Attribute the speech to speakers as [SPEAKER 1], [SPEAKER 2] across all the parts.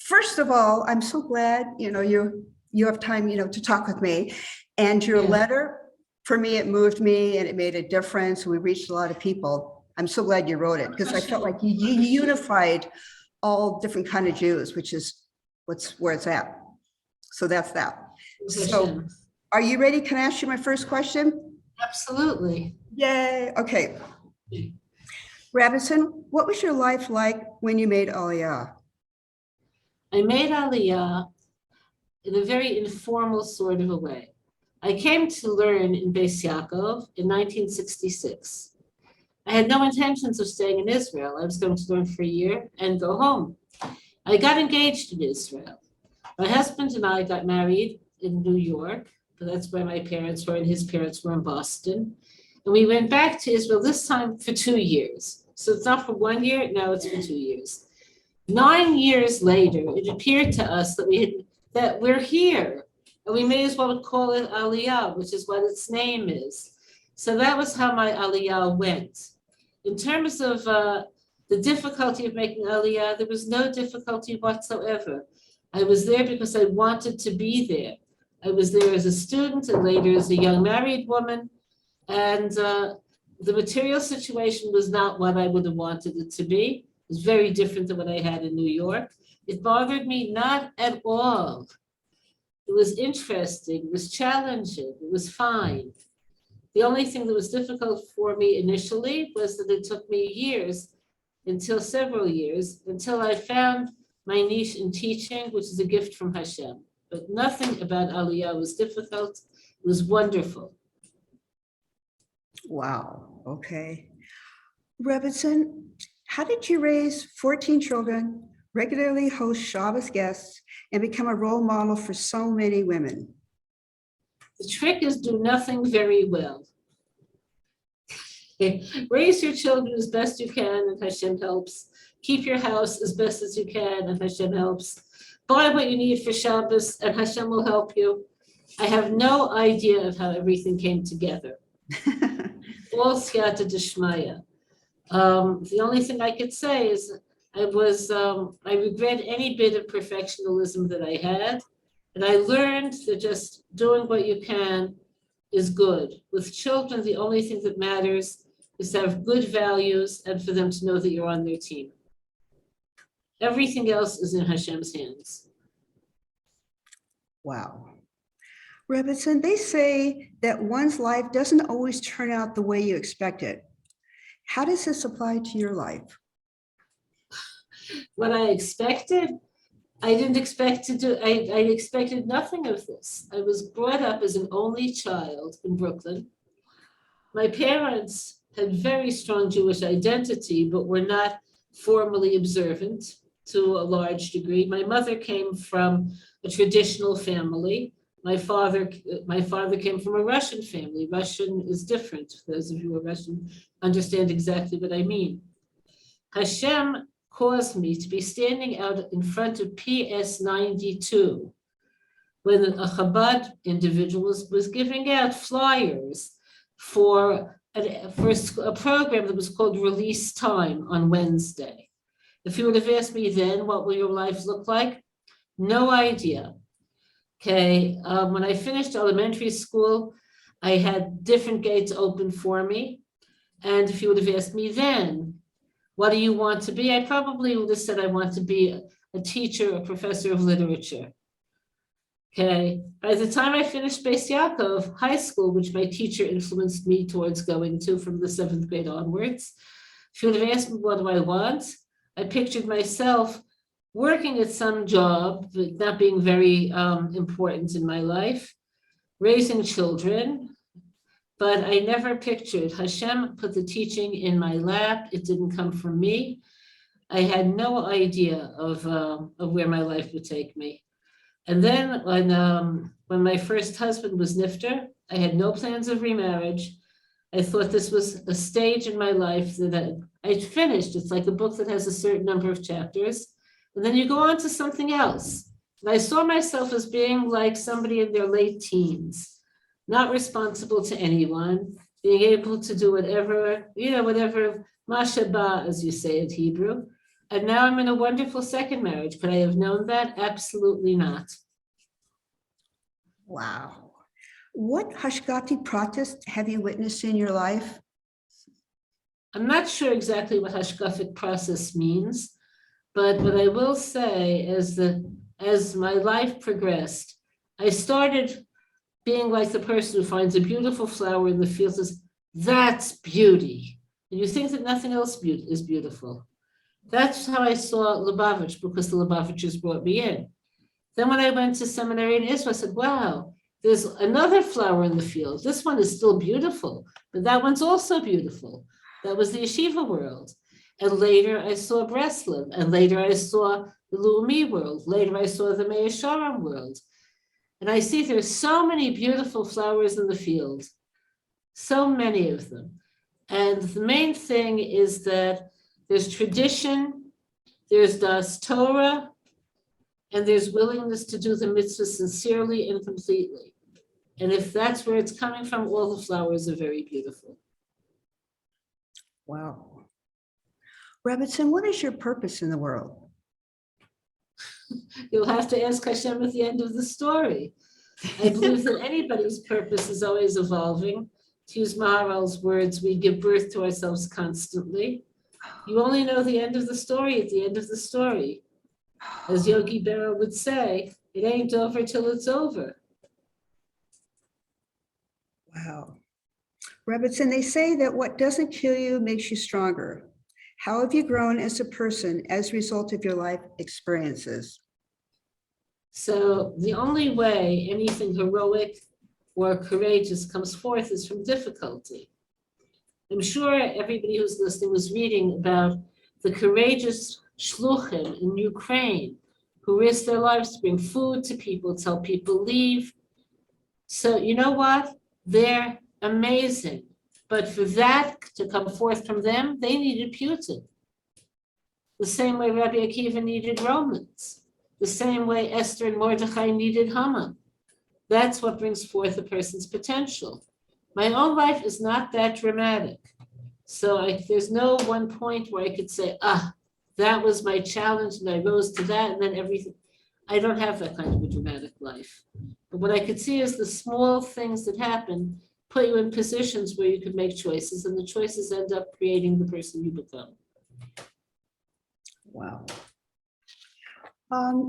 [SPEAKER 1] First of all, I'm so glad, you have time, to talk with me. And your
[SPEAKER 2] Yeah.
[SPEAKER 1] letter, for me, it moved me and it made a difference. We reached a lot of people. I'm so glad you wrote it because I felt like you unified all different kind of Jews, which is where it's at. So that's that. So are you ready? Can I ask you my first question?
[SPEAKER 2] Absolutely.
[SPEAKER 1] Yay. Okay. Rebbetzin, what was your life like when you made Aliyah?
[SPEAKER 2] I made Aliyah in a very informal sort of a way. I came to learn in Beis Yaakov in 1966. I had no intentions of staying in Israel. I was going to learn for a year and go home. I got engaged in Israel. My husband and I got married in New York. That's where my parents were, and his parents were in Boston. And we went back to Israel this time for 2 years. So it's not for 1 year, now it's for 2 years. 9 years later, it appeared to us that we're here. And we may as well call it Aliyah, which is what its name is. So that was how my Aliyah went. In terms of the difficulty of making Aliyah, there was no difficulty whatsoever. I was there because I wanted to be there. I was there as a student and later as a young married woman. And the material situation was not what I would have wanted it to be. It was very different than what I had in New York. It bothered me not at all. It was interesting, it was challenging, it was fine. The only thing that was difficult for me initially was that it took me several years, until I found my niche in teaching, which is a gift from Hashem. But nothing about Aliyah was difficult. It was wonderful.
[SPEAKER 1] Wow. Okay. Rebbetzin, how did you raise 14 children, regularly host Shabbos guests, and become a role model for so many women?
[SPEAKER 2] The trick is do nothing very well. Raise your children as best you can, and Hashem helps. Keep your house as best as you can, and Hashem helps. Buy what you need for Shabbos, and Hashem will help you. I have no idea of how everything came together. All siyata d'shmaya. The only thing I could say is I regret any bit of perfectionism that I had. And I learned that just doing what you can is good. With children, the only thing that matters is to have good values and for them to know that you're on their team. Everything else is in Hashem's hands.
[SPEAKER 1] Wow. Rebbetzin, they say that one's life doesn't always turn out the way you expect it. How does this apply to your life?
[SPEAKER 2] What I expected, I didn't expect to do. I expected nothing of this. I was brought up as an only child in Brooklyn. My parents had very strong Jewish identity, but were not formally observant to a large degree. My mother came from a traditional family. My father came from a Russian family. Russian is different. Those of you who are Russian understand exactly what I mean. Hashem caused me to be standing out in front of PS 92 when a Chabad individual was giving out flyers for a program that was called Release Time on Wednesday. If you would have asked me then, what will your life look like? No idea. Okay, when I finished elementary school, I had different gates open for me. And if you would have asked me then, what do you want to be? I probably would have said I want to be a teacher, a professor of literature. Okay, by the time I finished Beis Yaakov high school, which my teacher influenced me towards going to from the 7th grade onwards, if you would have asked me what do I want, I pictured myself working at some job, not being very important in my life, raising children, but I never pictured. Hashem put the teaching in my lap. It didn't come from me. I had no idea of where my life would take me. And then when my first husband was nifter, I had no plans of remarriage. I thought this was a stage in my life that I'd finished. It's like a book that has a certain number of chapters. And then you go on to something else. And I saw myself as being like somebody in their late teens, not responsible to anyone, being able to do whatever, whatever, mashaba, as you say in Hebrew. And now I'm in a wonderful second marriage. Could I have known that? Absolutely not.
[SPEAKER 1] Wow. What Hashgati practice have you witnessed in your life?
[SPEAKER 2] I'm not sure exactly what hashkafic process means, but what I will say is that as my life progressed, I started being like the person who finds a beautiful flower in the field and says, that's beauty. And you think that nothing else is beautiful. That's how I saw Lubavitch, because the Lubavitchers brought me in. Then when I went to seminary in Israel, I said, wow, there's another flower in the field. This one is still beautiful, but that one's also beautiful. That was the yeshiva world. And later I saw Breslov, and later I saw the Leumi world. Later I saw the Meir Sharem world. And I see there's so many beautiful flowers in the field, so many of them. And the main thing is that there's tradition, there's das Torah, and there's willingness to do the mitzvah sincerely and completely. And if that's where it's coming from, all the flowers are very beautiful.
[SPEAKER 1] Wow. Rebbetzin, what is your purpose in the world?
[SPEAKER 2] You'll have to ask Hashem at the end of the story. I believe that anybody's purpose is always evolving. To use Maharal's words, we give birth to ourselves constantly. You only know the end of the story at the end of the story. As Yogi Berra would say, it ain't over till it's over.
[SPEAKER 1] Wow. Rebbetzin, they say that what doesn't kill you makes you stronger. How have you grown as a person as a result of your life experiences?
[SPEAKER 2] So the only way anything heroic or courageous comes forth is from difficulty. I'm sure everybody who's listening was reading about the courageous shluchim in Ukraine who risked their lives to bring food to people, tell people leave. So you know what? They're amazing. But for that to come forth from them, they needed Putin. The same way Rabbi Akiva needed Romans. The same way Esther and Mordechai needed Haman. That's what brings forth a person's potential. My own life is not that dramatic. So there's no one point where I could say, that was my challenge and I rose to that and then everything. I don't have that kind of a dramatic life. But what I could see is the small things that happen put you in positions where you could make choices, and the choices end up creating the person you become.
[SPEAKER 1] Wow.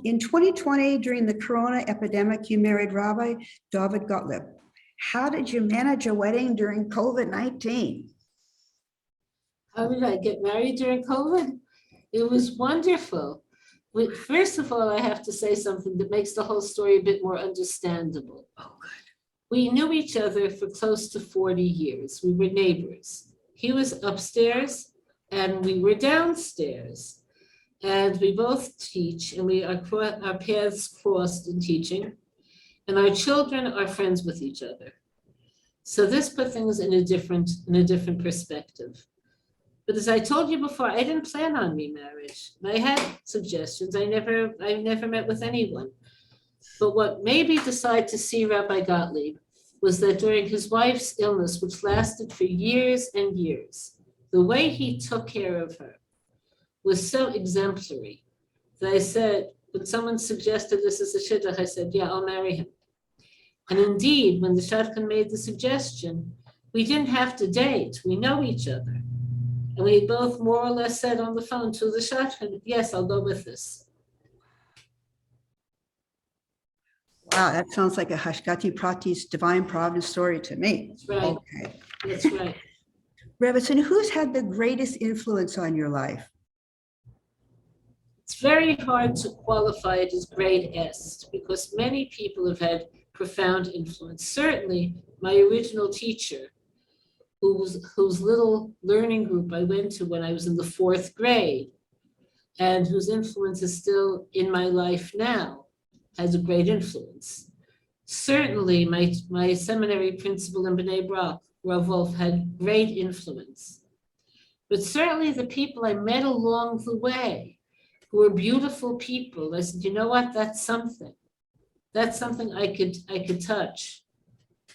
[SPEAKER 1] In 2020, during the Corona epidemic, you married Rabbi David Gottlieb. How did you manage a wedding during COVID-19?
[SPEAKER 2] How did I get married during COVID? It was wonderful. First of all, I have to say something that makes the whole story a bit more understandable.
[SPEAKER 1] Oh, good.
[SPEAKER 2] We knew each other for close to 40 years. We were neighbors. He was upstairs and we were downstairs. And we both teach, and our paths crossed in teaching. And our children are friends with each other. So this put things in a different perspective. But as I told you before, I didn't plan on remarriage. I had suggestions. I never met with anyone. But what made me decide to see Rabbi Gottlieb was that during his wife's illness, which lasted for years and years, the way he took care of her was so exemplary that I said, when someone suggested this as a shidduch, I said, yeah, I'll marry him. And indeed, when the shadchan made the suggestion, we didn't have to date. We know each other. And we both more or less said on the phone to the shadchan, yes, I'll go with this.
[SPEAKER 1] Wow, that sounds like a Hashgati Prati's divine providence story to me.
[SPEAKER 2] That's right.
[SPEAKER 1] Okay.
[SPEAKER 2] That's right.
[SPEAKER 1] Rebbetzin, who's had the greatest influence on your life?
[SPEAKER 2] It's very hard to qualify it as grade S because many people have had profound influence. Certainly, my original teacher, whose little learning group I went to when I was in the 4th grade, and whose influence is still in my life now, has a great influence. Certainly, my seminary principal in B'nai Brak, Rav Wolf, had great influence. But certainly the people I met along the way, who were beautiful people, I said, you know what, that's something. That's something I could touch.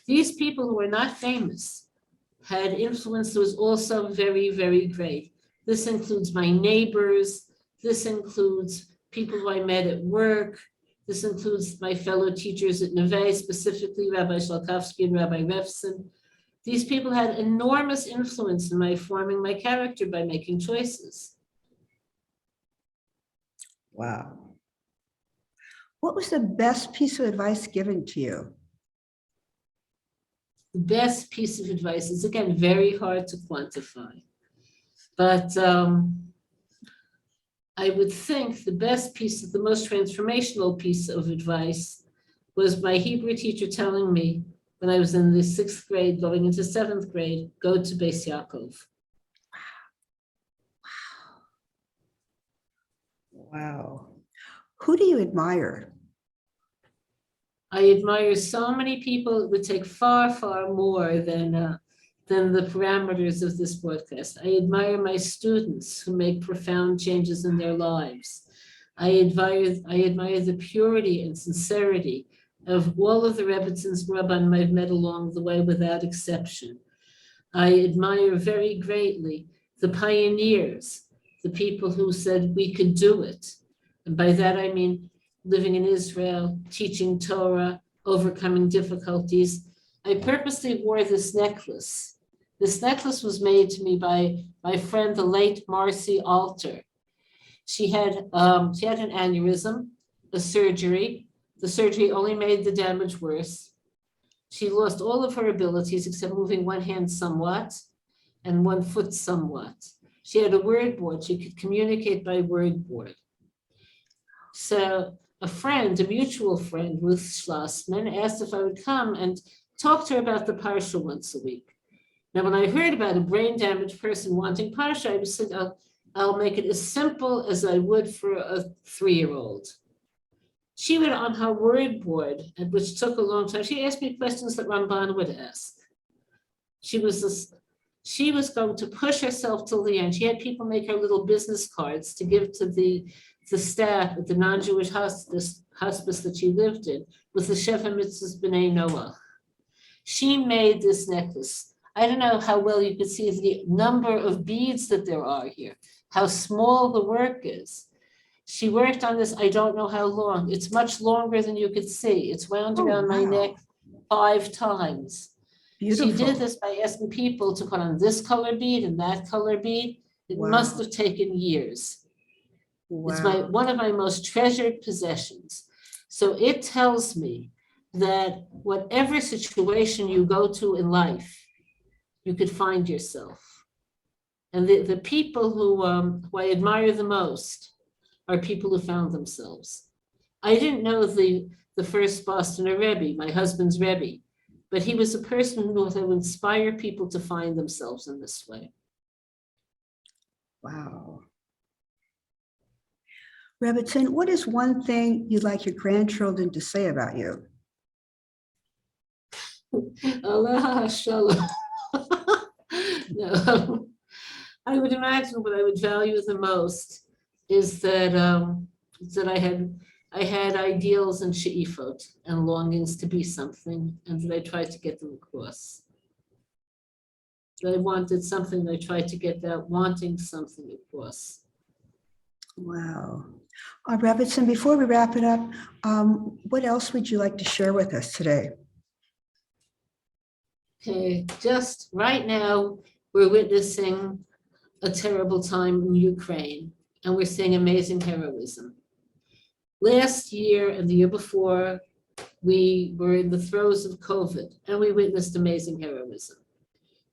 [SPEAKER 2] These people who were not famous had influence that was also very, very great. This includes my neighbors. This includes people who I met at work. This includes my fellow teachers at Neve, specifically Rabbi Shalkovsky and Rabbi Rebbetzin. These people had enormous influence in my forming my character by making choices.
[SPEAKER 1] Wow. What was the best piece of advice given to you?
[SPEAKER 2] The best piece of advice is, again, very hard to quantify. But I would think the best piece, the most transformational piece of advice was my Hebrew teacher telling me when I was in the 6th grade, going into 7th grade, go to Beis Yaakov.
[SPEAKER 1] Wow. Who do you admire?
[SPEAKER 2] I admire so many people. It would take far, far more than the parameters of this broadcast. I admire my students who make profound changes in their lives. I admire the purity and sincerity of all of the Rebbetzins Rabbanim I've met along the way without exception. I admire very greatly the pioneers, the people who said we could do it. And by that I mean living in Israel, teaching Torah, overcoming difficulties. I purposely wore this necklace. This necklace was made to me by my friend, the late Marcy Alter. She had an aneurysm, a surgery. The surgery only made the damage worse. She lost all of her abilities except moving one hand somewhat and one foot somewhat. She had a word board. She could communicate by word board. So a friend, a mutual friend, Ruth Schlossman, asked if I would come and talk to her about the Parsha once a week. Now, when I heard about a brain-damaged person wanting Parsha, I was thinking, I'll make it as simple as I would for a 3-year-old. She went on her word board, which took a long time. She asked me questions that Ramban would ask. She was going to push herself till the end. She had people make her little business cards to give to the staff at the non-Jewish hospice that she lived in with the Sheva Mitzvahs B'nai Noach. She made this necklace. I don't know how well you could see the number of beads that there are here, how small the work is. She worked on this, I don't know how long. It's much longer than you could see. It's wound around my neck 5 times. Beautiful. She did this by asking people to put on this color bead and that color bead. It must have taken years. Wow. It's one of my most treasured possessions. So it tells me that whatever situation you go to in life, you could find yourself. And the people who I admire the most are people who found themselves. I didn't know the first Bostoner Rebbe, my husband's Rebbe, but he was a person who would inspire people to find themselves in this way.
[SPEAKER 1] Wow. Rebbetzin, what is one thing you'd like your grandchildren to say about you?
[SPEAKER 2] Allah Shalom. No, I would imagine what I would value the most is that I had ideals and she'ifot and longings to be something, and that I tried to get them across. That I wanted something, I tried to get that wanting something across.
[SPEAKER 1] Wow. Rebbetzin, before we wrap it up, what else would you like to share with us today?
[SPEAKER 2] Okay, just right now, we're witnessing a terrible time in Ukraine, and we're seeing amazing heroism. Last year and the year before, we were in the throes of COVID, and we witnessed amazing heroism.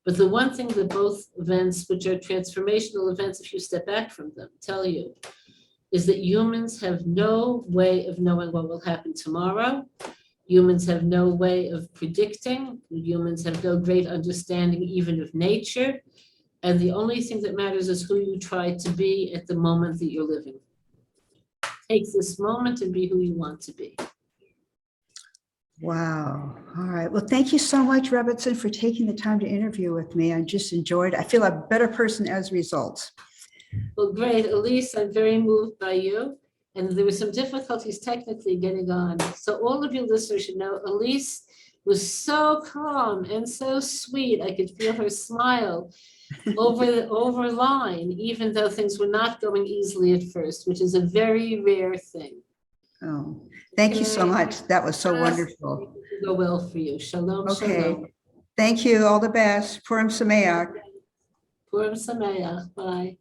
[SPEAKER 2] But the one thing that both events, which are transformational events, if you step back from them, tell you, is that humans have no way of knowing what will happen tomorrow. Humans have no way of predicting. Humans have no great understanding even of nature. And the only thing that matters is who you try to be at the moment that you're living. Take this moment and be who you want to be.
[SPEAKER 1] Wow. All right. Well, thank you so much, Rebbetzin, for taking the time to interview with me. I just enjoyed it. I feel a better person as a result.
[SPEAKER 2] Well, great. Elise, I'm very moved by you. And there were some difficulties technically getting on. So all of you listeners should know Elise was so calm and so sweet. I could feel her smile. over line, even though things were not going easily at first, which is a very rare thing.
[SPEAKER 1] Oh, thank you so much. That was so
[SPEAKER 2] Yes.
[SPEAKER 1] wonderful.
[SPEAKER 2] Go well for you. Shalom,
[SPEAKER 1] Okay.
[SPEAKER 2] shalom.
[SPEAKER 1] Thank you. All the best. Purim Sameach.
[SPEAKER 2] Purim Sameach. Bye.